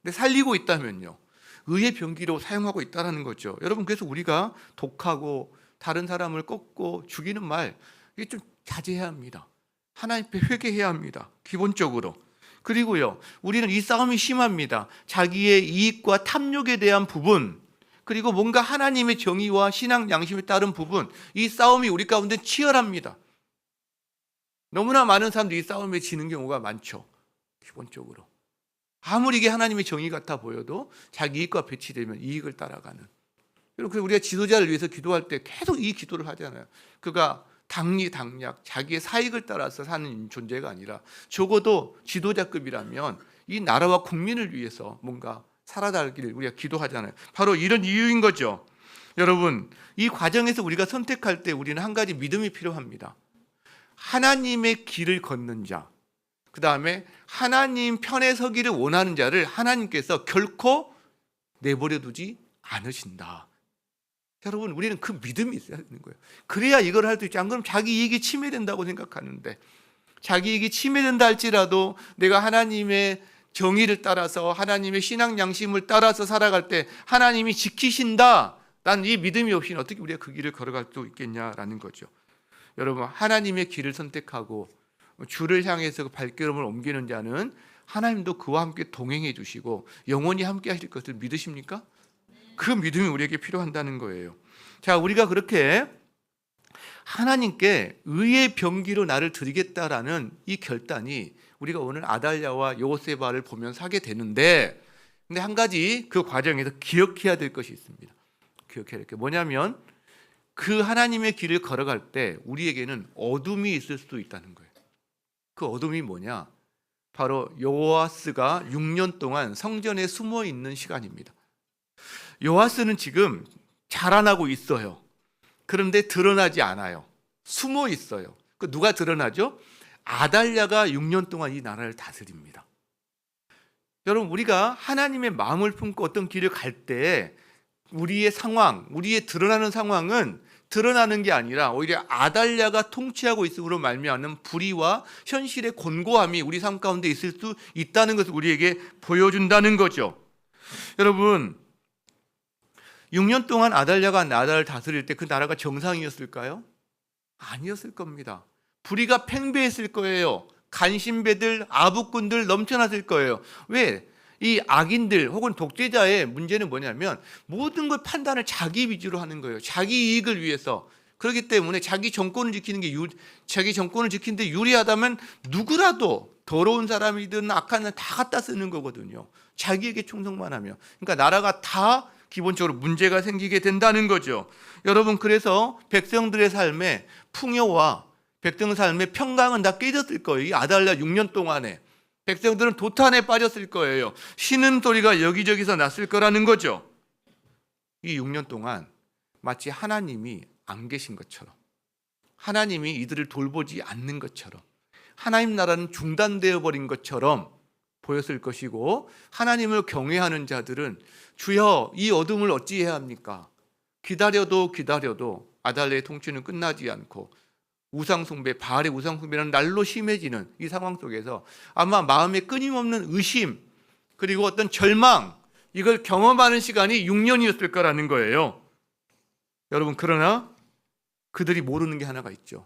근데 살리고 있다면요, 의의 병기로 사용하고 있다는 거죠. 여러분, 그래서 우리가 독하고 다른 사람을 꺾고 죽이는 말, 이게 좀 자제해야 합니다. 하나님 앞에 회개해야 합니다. 기본적으로. 그리고요, 우리는 이 싸움이 심합니다. 자기의 이익과 탐욕에 대한 부분, 그리고 뭔가 하나님의 정의와 신앙 양심에 따른 부분, 이 싸움이 우리 가운데 치열합니다. 너무나 많은 사람들이 이 싸움에 지는 경우가 많죠. 기본적으로 아무리 이게 하나님의 정의 같아 보여도 자기 이익과 배치되면 이익을 따라가는. 그리고 우리가 지도자를 위해서 기도할 때 계속 이 기도를 하잖아요. 그가 당리당략 자기의 사익을 따라서 사는 존재가 아니라 적어도 지도자급이라면 이 나라와 국민을 위해서 뭔가 살아가기를 우리가 기도하잖아요. 바로 이런 이유인 거죠. 여러분, 이 과정에서 우리가 선택할 때 우리는 한 가지 믿음이 필요합니다. 하나님의 길을 걷는 자, 그 다음에 하나님 편에 서기를 원하는 자를 하나님께서 결코 내버려 두지 않으신다. 여러분, 우리는 그 믿음이 있어야 되는 거예요. 그래야 이걸 할 수 있지. 안 그러면 자기 이익이 침해된다고 생각하는데, 자기 이익이 침해된다 할지라도 내가 하나님의 정의를 따라서 하나님의 신앙 양심을 따라서 살아갈 때 하나님이 지키신다, 난 이 믿음이 없이는 어떻게 우리가 그 길을 걸어갈 수 있겠냐라는 거죠. 여러분, 하나님의 길을 선택하고 주를 향해서 발걸음을 옮기는 자는 하나님도 그와 함께 동행해 주시고 영원히 함께 하실 것을 믿으십니까? 그 믿음이 우리에게 필요한다는 거예요. 자, 우리가 그렇게 하나님께 의의 병기로 나를 드리겠다라는 이 결단이 우리가 오늘 아달랴와 요세바를 보면서 하게 되는데, 근데 한 가지 그 과정에서 기억해야 될 것이 있습니다. 기억해야 될 게 뭐냐면, 그 하나님의 길을 걸어갈 때 우리에게는 어둠이 있을 수도 있다는 거예요. 그 어둠이 뭐냐? 바로 요아스가 6년 동안 성전에 숨어 있는 시간입니다. 요아스는 지금 자라나고 있어요. 그런데 드러나지 않아요. 숨어 있어요. 그 누가 드러나죠? 아달랴가 6년 동안 이 나라를 다스립니다. 여러분, 우리가 하나님의 마음을 품고 어떤 길을 갈 때 우리의 상황, 우리의 드러나는 상황은 드러나는 게 아니라 오히려 아달랴가 통치하고 있음으로 말미암는 불의와 현실의 곤고함이 우리 삶 가운데 있을 수 있다는 것을 우리에게 보여준다는 거죠. 여러분, 6년 동안 아달랴가 나라를 다스릴 때 그 나라가 정상이었을까요? 아니었을 겁니다. 불의가 팽배했을 거예요. 간신배들, 아부꾼들 넘쳐났을 거예요. 왜? 이 악인들 혹은 독재자의 문제는 뭐냐면 모든 걸 판단을 자기 위주로 하는 거예요. 자기 이익을 위해서. 그렇기 때문에 자기 정권을 지키는 게 자기 정권을 지키는데 유리하다면 누구라도 더러운 사람이든 악한 사람 다 갖다 쓰는 거거든요. 자기에게 충성만 하면. 그러니까 나라가 다 기본적으로 문제가 생기게 된다는 거죠. 여러분, 그래서 백성들의 삶에 풍요와 백성 삶의 평강은 다 깨졌을 거예요. 이 아달랴 6년 동안에 백성들은 도탄에 빠졌을 거예요. 신음소리가 여기저기서 났을 거라는 거죠. 이 6년 동안 마치 하나님이 안 계신 것처럼, 하나님이 이들을 돌보지 않는 것처럼, 하나님 나라는 중단되어 버린 것처럼 보였을 것이고, 하나님을 경외하는 자들은 주여 이 어둠을 어찌해야 합니까? 기다려도 아달랴의 통치는 끝나지 않고 우상숭배, 바알의 우상숭배는 날로 심해지는 이 상황 속에서 아마 마음에 끊임없는 의심, 그리고 어떤 절망, 이걸 경험하는 시간이 6년이었을 거라는 거예요. 여러분, 그러나 그들이 모르는 게 하나가 있죠.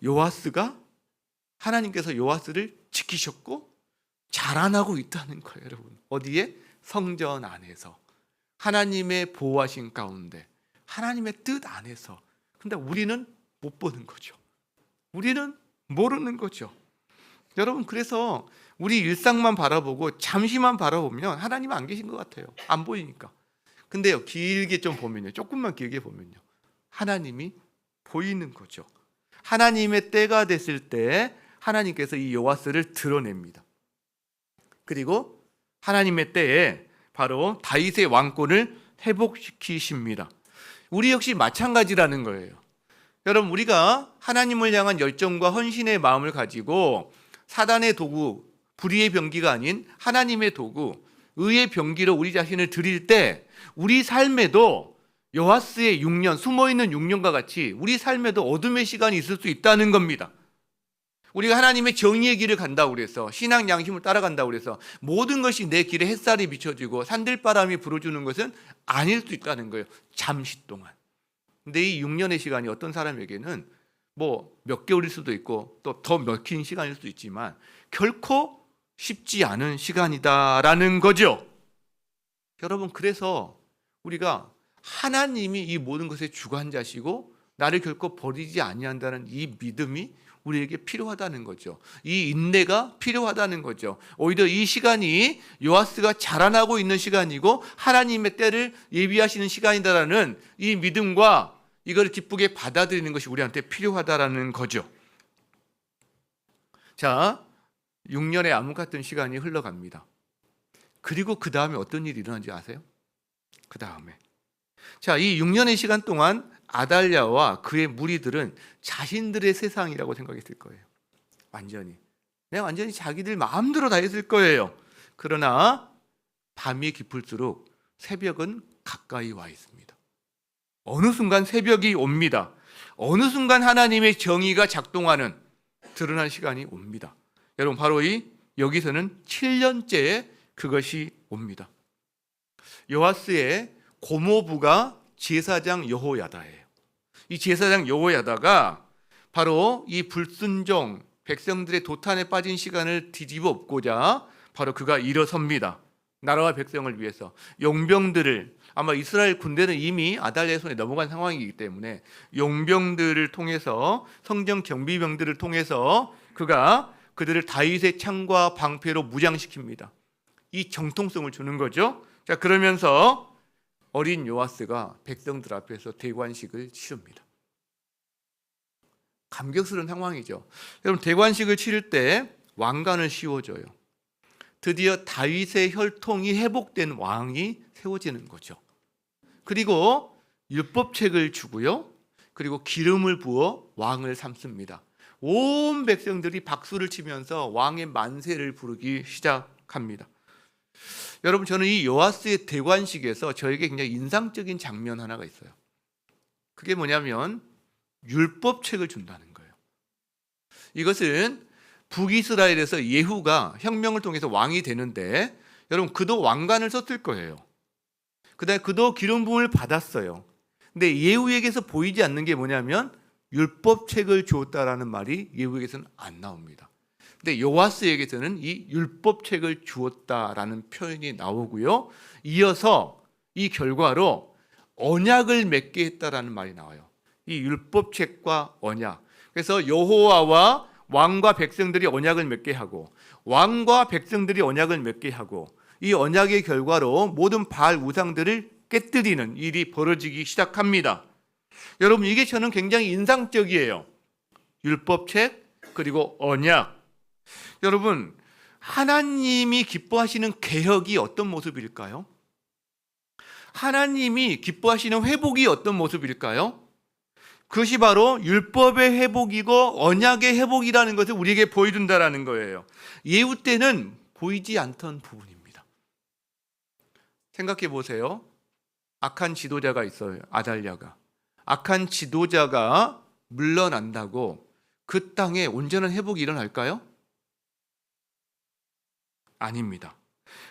요아스가, 하나님께서 요아스를 지키셨고 자라나고 있다는 거예요. 여러분, 어디에? 성전 안에서, 하나님의 보호하신 가운데, 하나님의 뜻 안에서. 근데 우리는 못 보는 거죠. 우리는 모르는 거죠. 여러분, 그래서 우리 일상만 바라보고 잠시만 바라보면 하나님은 안 계신 것 같아요. 안 보이니까. 근데요, 길게 좀 보면요, 조금만 길게 보면요, 하나님이 보이는 거죠. 하나님의 때가 됐을 때 하나님께서 이 요아스를 드러냅니다. 그리고 하나님의 때에 바로 다윗의 왕권을 회복시키십니다. 우리 역시 마찬가지라는 거예요. 여러분, 우리가 하나님을 향한 열정과 헌신의 마음을 가지고 사단의 도구, 불의의 병기가 아닌 하나님의 도구, 의의 병기로 우리 자신을 드릴 때 우리 삶에도 요아스의 6년, 숨어있는 6년과 같이 우리 삶에도 어둠의 시간이 있을 수 있다는 겁니다. 우리가 하나님의 정의의 길을 간다고 그래서, 신앙 양심을 따라간다고 그래서 모든 것이 내 길에 햇살이 비춰지고 산들바람이 불어주는 것은 아닐 수 있다는 거예요. 잠시 동안. 근데 이 6년의 시간이 어떤 사람에게는 뭐 몇 개월일 수도 있고 또 더 몇 긴 시간일 수도 있지만 결코 쉽지 않은 시간이다라는 거죠. 여러분, 그래서 우리가 하나님이 이 모든 것의 주관자시고 나를 결코 버리지 아니한다는 이 믿음이 우리에게 필요하다는 거죠. 이 인내가 필요하다는 거죠. 오히려 이 시간이 요아스가 자라나고 있는 시간이고 하나님의 때를 예비하시는 시간이다라는 이 믿음과 이걸 기쁘게 받아들이는 것이 우리한테 필요하다라는 거죠. 자, 6년의 암흑 같은 시간이 흘러갑니다. 그리고 그 다음에 어떤 일이 일어난지 아세요? 그 다음에, 자, 이 6년의 시간 동안 아달랴와 그의 무리들은 자신들의 세상이라고 생각했을 거예요. 완전히 자기들 마음대로 다 했을 거예요. 그러나 밤이 깊을수록 새벽은 가까이 와 있습니다. 어느 순간 새벽이 옵니다. 어느 순간 하나님의 정의가 작동하는 드러난 시간이 옵니다. 여러분 바로 여기서는 7년째에 그것이 옵니다. 요아스의 고모부가 제사장 여호야다예요. 이 제사장 여호야다가 바로 이 불순종 백성들의 도탄에 빠진 시간을 뒤집어 엎고자 바로 그가 일어섭니다. 나라와 백성을 위해서 용병들을, 아마 이스라엘 군대는 이미 아달랴의 손에 넘어간 상황이기 때문에 용병들을 통해서, 성전 경비병들을 통해서 그가 그들을 다윗의 창과 방패로 무장시킵니다. 이 정통성을 주는 거죠. 자, 그러면서 어린 요아스가 백성들 앞에서 대관식을 치릅니다. 감격스러운 상황이죠. 여러분, 대관식을 치를 때 왕관을 씌워줘요. 드디어 다윗의 혈통이 회복된 왕이 세워지는 거죠. 그리고 율법책을 주고요. 그리고 기름을 부어 왕을 삼습니다. 온 백성들이 박수를 치면서 왕의 만세를 부르기 시작합니다. 여러분, 저는 이 요아스의 대관식에서 저에게 굉장히 인상적인 장면 하나가 있어요. 그게 뭐냐면 율법책을 준다는 거예요. 이것은 북이스라엘에서 예후가 혁명을 통해서 왕이 되는데, 여러분 그도 왕관을 썼을 거예요. 그다음에 그도 기름 부음을 받았어요. 근데 예후에게서 보이지 않는 게 뭐냐면 율법책을 주었다라는 말이 예후에게서는 안 나옵니다. 근데 요아스에게서는 이 율법책을 주었다라는 표현이 나오고요. 이어서 이 결과로 언약을 맺게 했다라는 말이 나와요. 이 율법책과 언약. 그래서 여호와와 왕과 백성들이 언약을 맺게 하고, 왕과 백성들이 언약을 맺게 하고, 이 언약의 결과로 모든 바알 우상들을 깨뜨리는 일이 벌어지기 시작합니다. 여러분, 이게 저는 굉장히 인상적이에요. 율법책 그리고 언약. 여러분, 하나님이 기뻐하시는 개혁이 어떤 모습일까요? 하나님이 기뻐하시는 회복이 어떤 모습일까요? 그것이 바로 율법의 회복이고 언약의 회복이라는 것을 우리에게 보여준다라는 거예요. 예후 때는 보이지 않던 부분입니다. 생각해 보세요. 악한 지도자가 있어요. 아달랴가. 악한 지도자가 물러난다고 그 땅에 온전한 회복이 일어날까요? 아닙니다.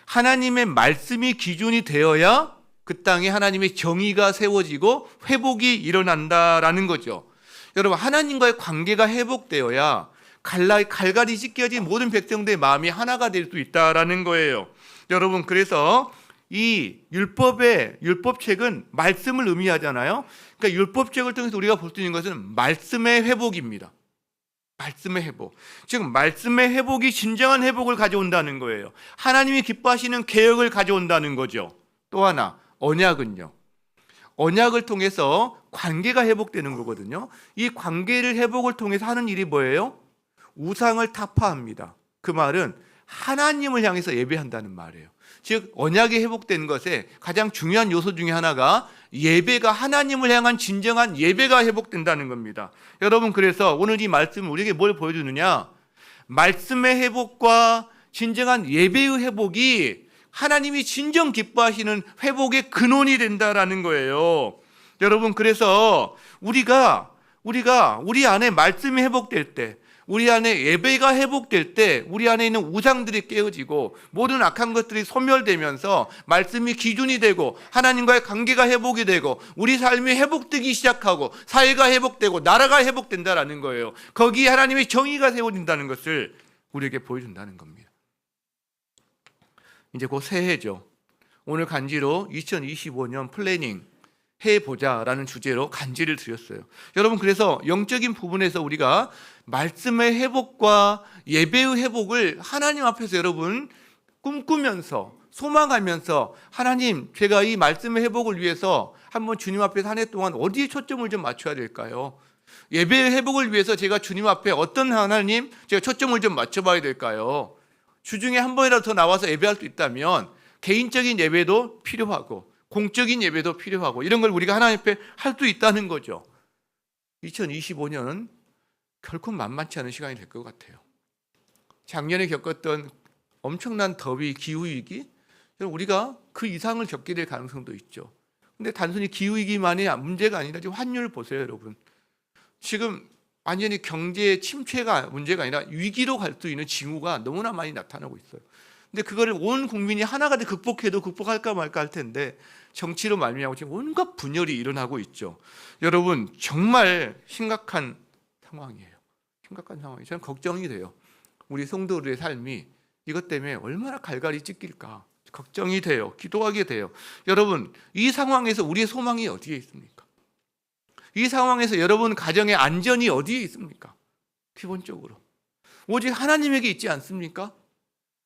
하나님의 말씀이 기준이 되어야 그 땅에 하나님의 정의가 세워지고 회복이 일어난다라는 거죠. 여러분, 하나님과의 관계가 회복되어야 갈갈이 찢겨진 모든 백성들의 마음이 하나가 될 수 있다라는 거예요. 여러분, 그래서 이 율법책은 말씀을 의미하잖아요. 그러니까 율법책을 통해서 우리가 볼 수 있는 것은 말씀의 회복입니다. 말씀의 회복. 즉 말씀의 회복이 진정한 회복을 가져온다는 거예요. 하나님이 기뻐하시는 개혁을 가져온다는 거죠. 또 하나, 언약은요. 언약을 통해서 관계가 회복되는 거거든요. 이 관계를 회복을 통해서 하는 일이 뭐예요? 우상을 타파합니다. 그 말은 하나님을 향해서 예배한다는 말이에요. 즉 언약이 회복된 것에 가장 중요한 요소 중에 하나가 예배가, 하나님을 향한 진정한 예배가 회복된다는 겁니다. 여러분, 그래서 오늘 이 말씀은 우리에게 뭘 보여주느냐? 말씀의 회복과 진정한 예배의 회복이 하나님이 진정 기뻐하시는 회복의 근원이 된다라는 거예요. 여러분, 그래서 우리가 우리 안에 말씀이 회복될 때, 우리 안에 예배가 회복될 때 우리 안에 있는 우상들이 깨어지고 모든 악한 것들이 소멸되면서 말씀이 기준이 되고 하나님과의 관계가 회복이 되고 우리 삶이 회복되기 시작하고 사회가 회복되고 나라가 회복된다라는 거예요. 거기에 하나님의 정의가 세워진다는 것을 우리에게 보여준다는 겁니다. 이제 곧 새해죠. 오늘 간지로 2025년 플래닝 해보자라는 주제로 간지를 드렸어요. 여러분, 그래서 영적인 부분에서 우리가 말씀의 회복과 예배의 회복을 하나님 앞에서 여러분 꿈꾸면서 소망하면서, 하나님, 제가 이 말씀의 회복을 위해서 한번 주님 앞에서 한 해 동안 어디에 초점을 좀 맞춰야 될까요? 예배의 회복을 위해서 제가 주님 앞에 어떤 하나님 제가 초점을 좀 맞춰봐야 될까요? 주중에 한 번이라도 더 나와서 예배할 수 있다면 개인적인 예배도 필요하고 공적인 예배도 필요하고 이런 걸 우리가 하나님 앞에 할 수 있다는 거죠. 2025년은 결코 만만치 않은 시간이 될 것 같아요. 작년에 겪었던 엄청난 더위, 기후위기, 우리가 그 이상을 겪게 될 가능성도 있죠. 근데 단순히 기후위기만이 문제가 아니라 지금 환율 보세요, 여러분. 지금 완전히 경제 침체가 문제가 아니라 위기로 갈 수 있는 징후가 너무나 많이 나타나고 있어요. 근데 그거를 온 국민이 하나가 돼 극복해도 극복할까 말까 할 텐데 정치로 말미암아 지금 온갖 분열이 일어나고 있죠. 여러분 정말 심각한 상황이에요. 심각한 상황이 저는 걱정이 돼요. 우리 성도들의 삶이 이것 때문에 얼마나 갈갈이 찢길까 걱정이 돼요. 기도하게 돼요. 여러분 이 상황에서 우리의 소망이 어디에 있습니까? 이 상황에서 여러분 가정의 안전이 어디에 있습니까? 기본적으로 오직 하나님에게 있지 않습니까?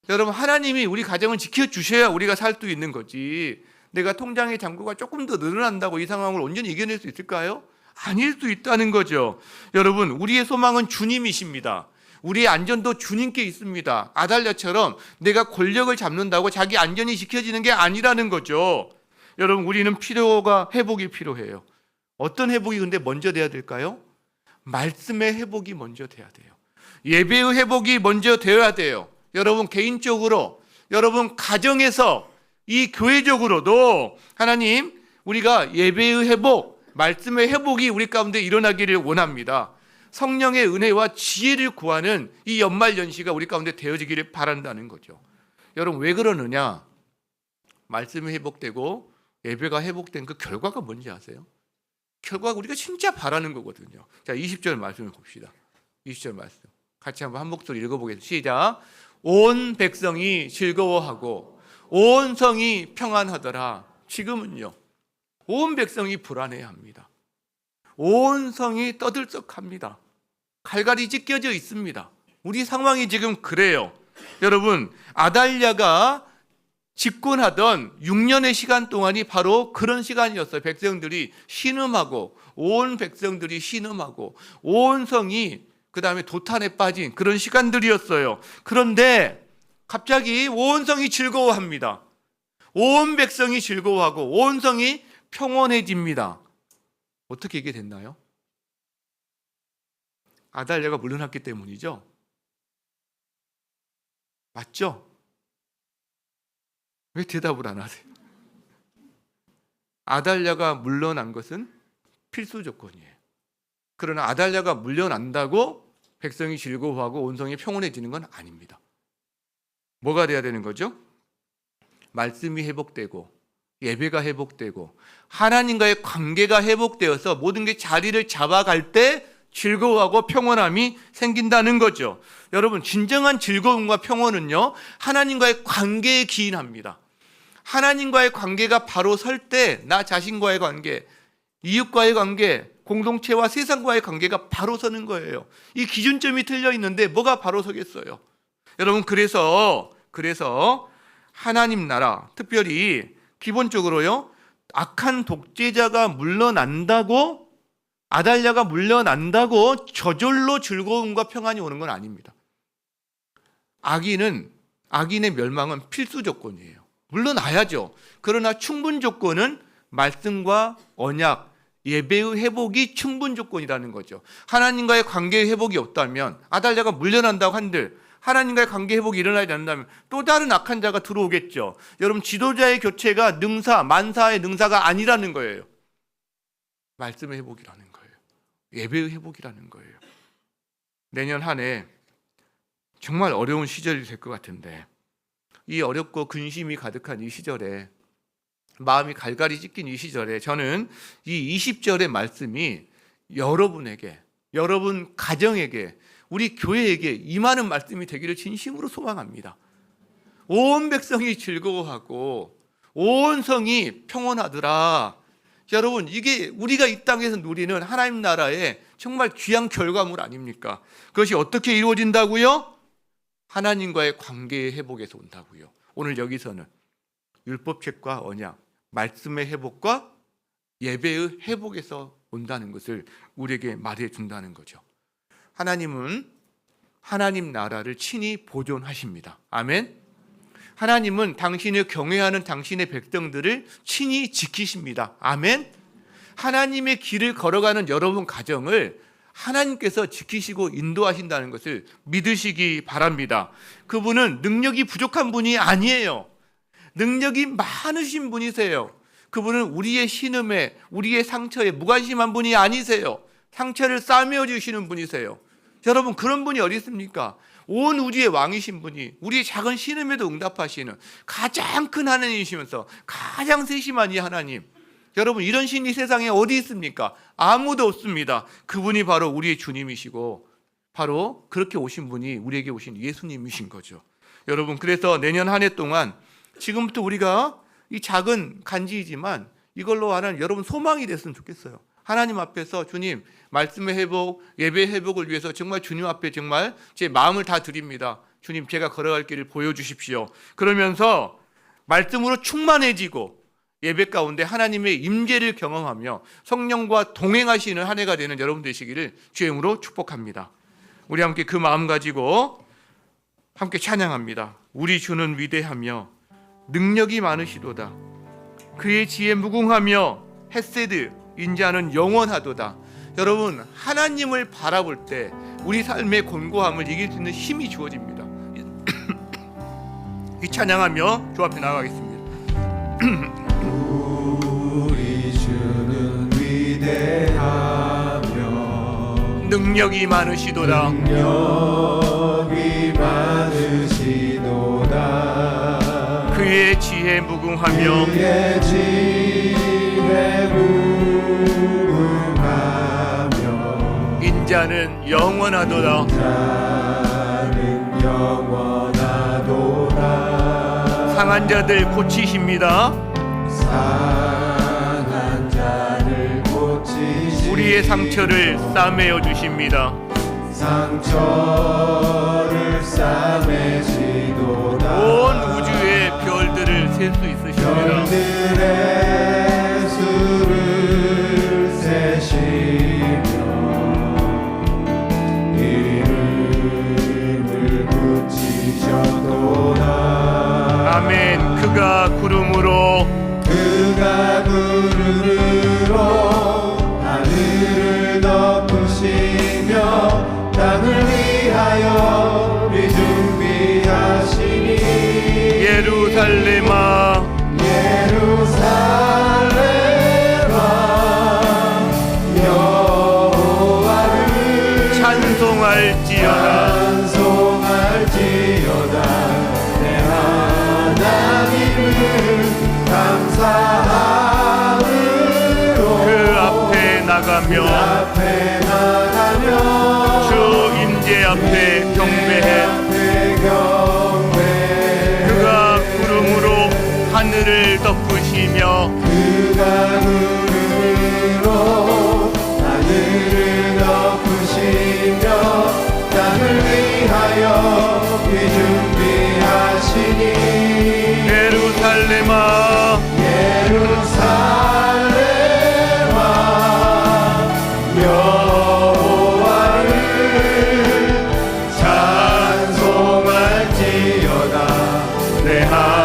여러분 하나님이 우리 가정을 지켜주셔야 우리가 살 수 있는 거지. 내가 통장의 잔고가 조금 더 늘어난다고 이 상황을 온전히 이겨낼 수 있을까요? 아닐 수 있다는 거죠. 여러분 우리의 소망은 주님이십니다. 우리의 안전도 주님께 있습니다. 아달랴처럼 내가 권력을 잡는다고 자기 안전이 지켜지는 게 아니라는 거죠. 여러분 우리는 회복이 필요해요. 어떤 회복이 근데 먼저 돼야 될까요? 말씀의 회복이 먼저 돼야 돼요. 예배의 회복이 먼저 되어야 돼요. 여러분 개인적으로, 여러분 가정에서, 이 교회적으로도 하나님 우리가 예배의 회복, 말씀의 회복이 우리 가운데 일어나기를 원합니다. 성령의 은혜와 지혜를 구하는 이 연말연시가 우리 가운데 되어지기를 바란다는 거죠. 여러분 왜 그러느냐? 말씀이 회복되고 예배가 회복된 그 결과가 뭔지 아세요? 결과가 우리가 진짜 바라는 거거든요. 자, 20절 말씀을 봅시다. 20절 말씀 같이 한번 한 목소리 읽어보겠습니다. 시작. 온 백성이 즐거워하고 온 성이 평안하더라. 지금은요 온 백성이 불안해합니다. 온 성이 떠들썩합니다. 갈갈이 찢겨져 있습니다. 우리 상황이 지금 그래요. 여러분 아달랴가 집권하던 6년의 시간 동안이 바로 그런 시간이었어요. 백성들이 신음하고 온 백성들이 신음하고 온 성이 그 다음에 도탄에 빠진 그런 시간들이었어요. 그런데 갑자기 온 성이 즐거워합니다. 온 백성이 즐거워하고 온 성이 평온해집니다. 어떻게 이게 됐나요? 아달랴가 물러났기 때문이죠. 맞죠? 왜 대답을 안 하세요? 아달랴가 물러난 것은 필수 조건이에요. 그러나 아달랴가 물러난다고 백성이 즐거워하고 온 성이 평온해지는 건 아닙니다. 뭐가 돼야 되는 거죠? 말씀이 회복되고 예배가 회복되고 하나님과의 관계가 회복되어서 모든 게 자리를 잡아갈 때 즐거워하고 평온함이 생긴다는 거죠. 여러분 진정한 즐거움과 평온은요 하나님과의 관계에 기인합니다. 하나님과의 관계가 바로 설 때 나 자신과의 관계, 이웃과의 관계, 공동체와 세상과의 관계가 바로 서는 거예요. 이 기준점이 틀려 있는데 뭐가 바로 서겠어요? 여러분 그래서 하나님 나라, 특별히 기본적으로요 악한 독재자가 물러난다고, 아달랴가 물러난다고 저절로 즐거움과 평안이 오는 건 아닙니다. 악인의 멸망은 필수 조건이에요. 물러나야죠. 그러나 충분 조건은 말씀과 언약, 예배의 회복이 충분 조건이라는 거죠. 하나님과의 관계의 회복이 없다면, 아달랴가 물러난다고 한들 하나님과의 관계 회복이 일어나지 않는다면 또 다른 악한 자가 들어오겠죠. 여러분 지도자의 교체가 만사의 능사가 아니라는 거예요. 말씀의 회복이라는 거예요. 예배의 회복이라는 거예요. 내년 한 해 정말 어려운 시절이 될 것 같은데 이 어렵고 근심이 가득한 이 시절에, 마음이 갈갈이 찢긴 이 시절에 저는 이 20절의 말씀이 여러분에게, 여러분 가정에게, 우리 교회에게 임하는 말씀이 되기를 진심으로 소망합니다. 온 백성이 즐거워하고 온 성이 평온하더라. 여러분 이게 우리가 이 땅에서 누리는 하나님 나라의 정말 귀한 결과물 아닙니까? 그것이 어떻게 이루어진다고요? 하나님과의 관계의 회복에서 온다고요. 오늘 여기서는 율법책과 언약, 말씀의 회복과 예배의 회복에서 온다는 것을 우리에게 말해 준다는 거죠. 하나님은 하나님 나라를 친히 보존하십니다. 아멘. 하나님은 당신을 경외하는 당신의 백성들을 친히 지키십니다. 아멘. 하나님의 길을 걸어가는 여러분 가정을 하나님께서 지키시고 인도하신다는 것을 믿으시기 바랍니다. 그분은 능력이 부족한 분이 아니에요. 능력이 많으신 분이세요. 그분은 우리의 신음에, 우리의 상처에 무관심한 분이 아니세요. 상처를 싸매어 주시는 분이세요. 여러분, 그런 분이 어디 있습니까? 온 우주의 왕이신 분이 우리의 작은 신음에도 응답하시는 가장 큰 하나님이시면서 가장 세심한 이 하나님, 여러분, 이런 신이 세상에 어디 있습니까? 아무도 없습니다. 그분이 바로 우리의 주님이시고 바로 그렇게 오신 분이 우리에게 오신 예수님이신 거죠. 여러분, 그래서 내년 한 해 동안 지금부터 우리가 이 작은 간지이지만 이걸로 하는 여러분 소망이 됐으면 좋겠어요. 하나님 앞에서 주님, 말씀의 회복, 예배 회복을 위해서 정말 주님 앞에 정말 제 마음을 다 드립니다. 주님, 제가 걸어갈 길을 보여주십시오. 그러면서 말씀으로 충만해지고 예배 가운데 하나님의 임재를 경험하며 성령과 동행하시는 한 해가 되는 여러분 되시기를 주의 이름으로 축복합니다. 우리 함께 그 마음 가지고 함께 찬양합니다. 우리 주는 위대하며 능력이 많으시도다. 그의 지혜 무궁하며 헷세드 인자는 영원하도다. 여러분, 하나님을 바라볼 때 우리 삶의 곤고함을 이길 수 있는 힘이 주어집니다. 이 찬양하며 주 앞에 나가겠습니다. 우리 주는 위대하며 능력이 많으시도다. 능력이 많으시도다. 그의 지혜 무궁하며 그의 지혜 무궁하며 인자는 영원하도다. 자는 영원하도다. 상한 자들 고치십니다. 상한 자를 고치시 우리의 상처를 싸매어 주십니다. 상처를 싸매시도다. 온 우주의 별들을 셀 수 있으십니다. 별들의 수를 세시며 이름을 붙이셨도다. 아멘. 그가 구름으로 하늘을 덮으시며 땅을 위하여 준비하시니 예루살렘아 예루살렘아 여호와를 찬송할지어다. 찬송할지어다. 내 하나님을 감사함으로 그 앞에 나가며 주 임재 앞에 경배해. 그가 구름으로 하늘을 덮으시며 그가 구름으로 하늘을 덮으시며 땅을 위하여 준비하시니 예루살렘아 예루살렘아 여호와를 찬송할지어다. 내 하나님을